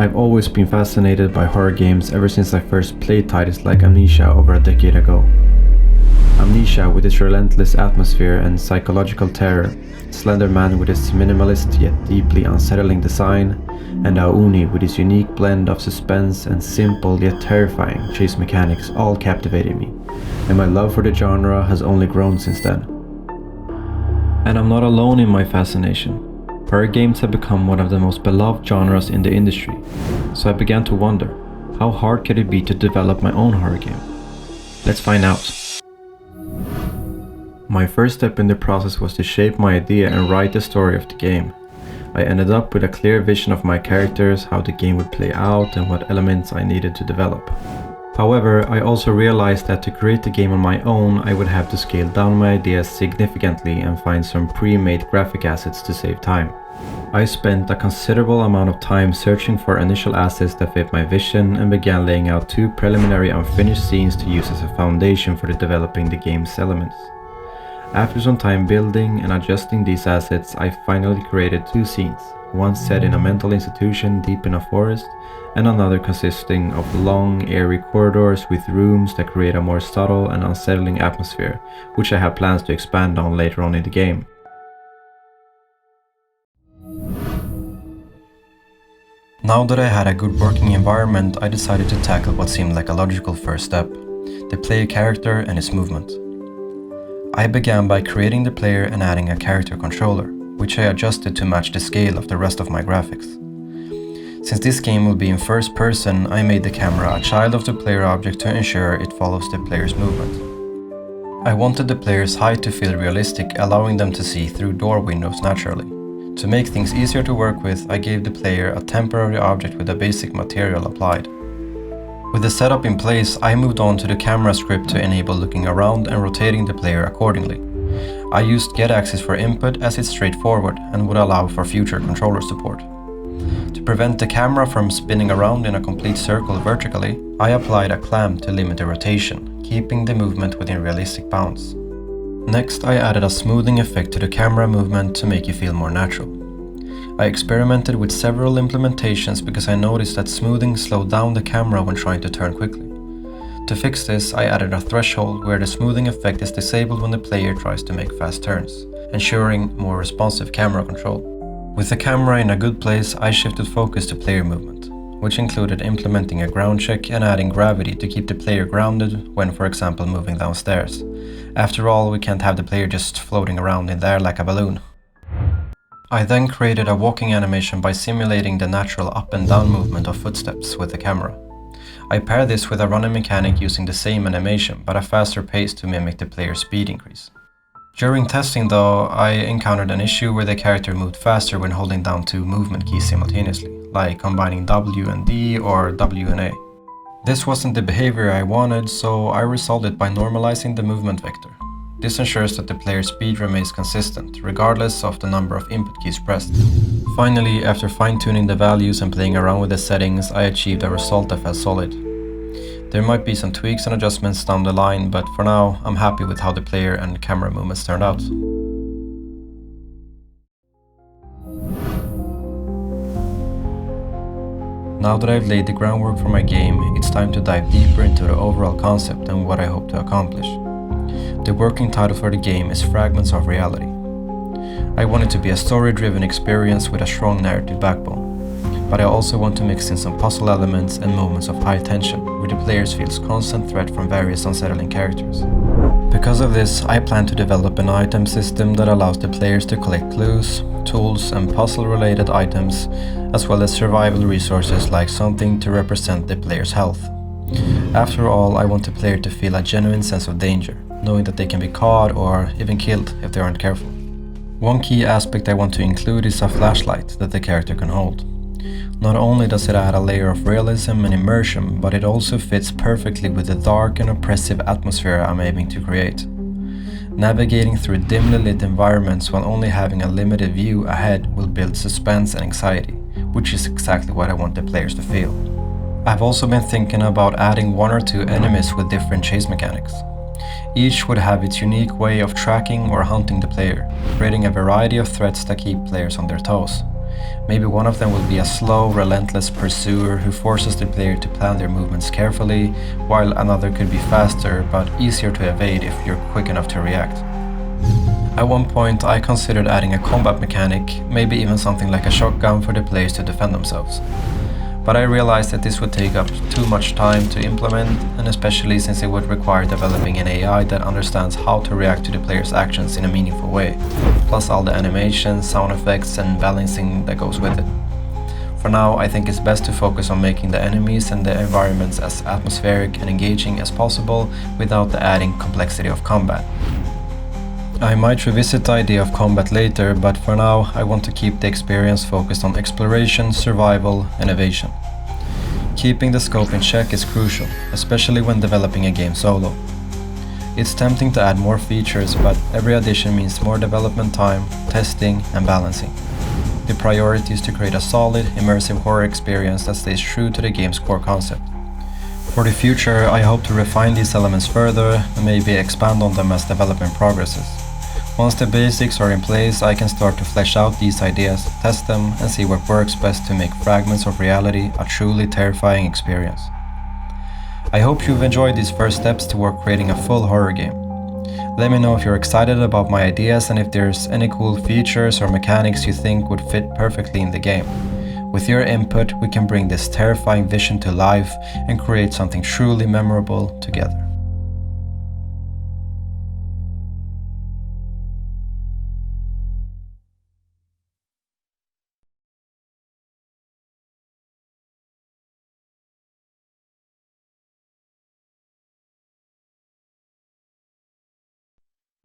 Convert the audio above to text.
I've always been fascinated by horror games ever since I first played titles like Amnesia over a decade ago. Amnesia with its relentless atmosphere and psychological terror, Slender Man with its minimalist yet deeply unsettling design, and Auni with its unique blend of suspense and simple yet terrifying chase mechanics all captivated me, and my love for the genre has only grown since then. And I'm not alone in my fascination. Horror games have become one of the most beloved genres in the industry, so I began to wonder, how hard could it be to develop my own horror game? Let's find out. My first step in the process was to shape my idea and write the story of the game. I ended up with a clear vision of my characters, how the game would play out, and what elements I needed to develop. However, I also realized that to create the game on my own, I would have to scale down my ideas significantly and find some pre-made graphic assets to save time. I spent a considerable amount of time searching for initial assets that fit my vision and began laying out 2 preliminary unfinished scenes to use as a foundation for developing the game's elements. After some time building and adjusting these assets, I finally created 2 scenes, one set in a mental institution deep in a forest, and another consisting of long, airy corridors with rooms that create a more subtle and unsettling atmosphere, which I have plans to expand on later on in the game. Now that I had a good working environment, I decided to tackle what seemed like a logical first step, the player character and its movement. I began by creating the player and adding a character controller, which I adjusted to match the scale of the rest of my graphics. Since this game will be in first person, I made the camera a child of the player object to ensure it follows the player's movement. I wanted the player's height to feel realistic, allowing them to see through door windows naturally. To make things easier to work with, I gave the player a temporary object with a basic material applied. With the setup in place, I moved on to the camera script to enable looking around and rotating the player accordingly. I used get axis for input as it's straightforward and would allow for future controller support. To prevent the camera from spinning around in a complete circle vertically, I applied a clamp to limit the rotation, keeping the movement within realistic bounds. Next, I added a smoothing effect to the camera movement to make it feel more natural. I experimented with several implementations because I noticed that smoothing slowed down the camera when trying to turn quickly. To fix this, I added a threshold where the smoothing effect is disabled when the player tries to make fast turns, ensuring more responsive camera control. With the camera in a good place, I shifted focus to player movement, which included implementing a ground check and adding gravity to keep the player grounded when, for example, moving downstairs. After all, we can't have the player just floating around in there like a balloon. I then created a walking animation by simulating the natural up and down movement of footsteps with the camera. I paired this with a running mechanic using the same animation, but a faster pace to mimic the player's speed increase. During testing though, I encountered an issue where the character moved faster when holding down 2 movement keys simultaneously, like combining W and D or W and A. This wasn't the behavior I wanted, so I resolved it by normalizing the movement vector. This ensures that the player's speed remains consistent, regardless of the number of input keys pressed. Finally, after fine-tuning the values and playing around with the settings, I achieved a result that felt solid. There might be some tweaks and adjustments down the line, but for now, I'm happy with how the player and camera movements turned out. Now that I've laid the groundwork for my game, it's time to dive deeper into the overall concept and what I hope to accomplish. The working title for the game is Fragments of Reality. I want it to be a story-driven experience with a strong narrative backbone, but I also want to mix in some puzzle elements and moments of high tension, where the players feels constant threat from various unsettling characters. Because of this, I plan to develop an item system that allows the players to collect clues, tools and puzzle-related items, as well as survival resources like something to represent the player's health. After all, I want the player to feel a genuine sense of danger, knowing that they can be caught or even killed if they aren't careful. One key aspect I want to include is a flashlight that the character can hold. Not only does it add a layer of realism and immersion, but it also fits perfectly with the dark and oppressive atmosphere I'm aiming to create. Navigating through dimly lit environments while only having a limited view ahead will build suspense and anxiety, which is exactly what I want the players to feel. I've also been thinking about adding 1 or 2 enemies with different chase mechanics. Each would have its unique way of tracking or hunting the player, creating a variety of threats that keep players on their toes. Maybe one of them will be a slow, relentless pursuer who forces the player to plan their movements carefully, while another could be faster but easier to evade if you're quick enough to react. At one point I considered adding a combat mechanic, maybe even something like a shotgun for the players to defend themselves. But I realized that this would take up too much time to implement, and especially since it would require developing an AI that understands how to react to the player's actions in a meaningful way, plus all the animations, sound effects and balancing that goes with it. For now, I think it's best to focus on making the enemies and the environments as atmospheric and engaging as possible without the adding complexity of combat. I might revisit the idea of combat later, but for now I want to keep the experience focused on exploration, survival and evasion. Keeping the scope in check is crucial, especially when developing a game solo. It's tempting to add more features, but every addition means more development time, testing and balancing. The priority is to create a solid, immersive horror experience that stays true to the game's core concept. For the future, I hope to refine these elements further and maybe expand on them as development progresses. Once the basics are in place, I can start to flesh out these ideas, test them and see what works best to make fragments of reality a truly terrifying experience. I hope you've enjoyed these first steps toward creating a full horror game. Let me know if you're excited about my ideas and if there's any cool features or mechanics you think would fit perfectly in the game. With your input, we can bring this terrifying vision to life and create something truly memorable together.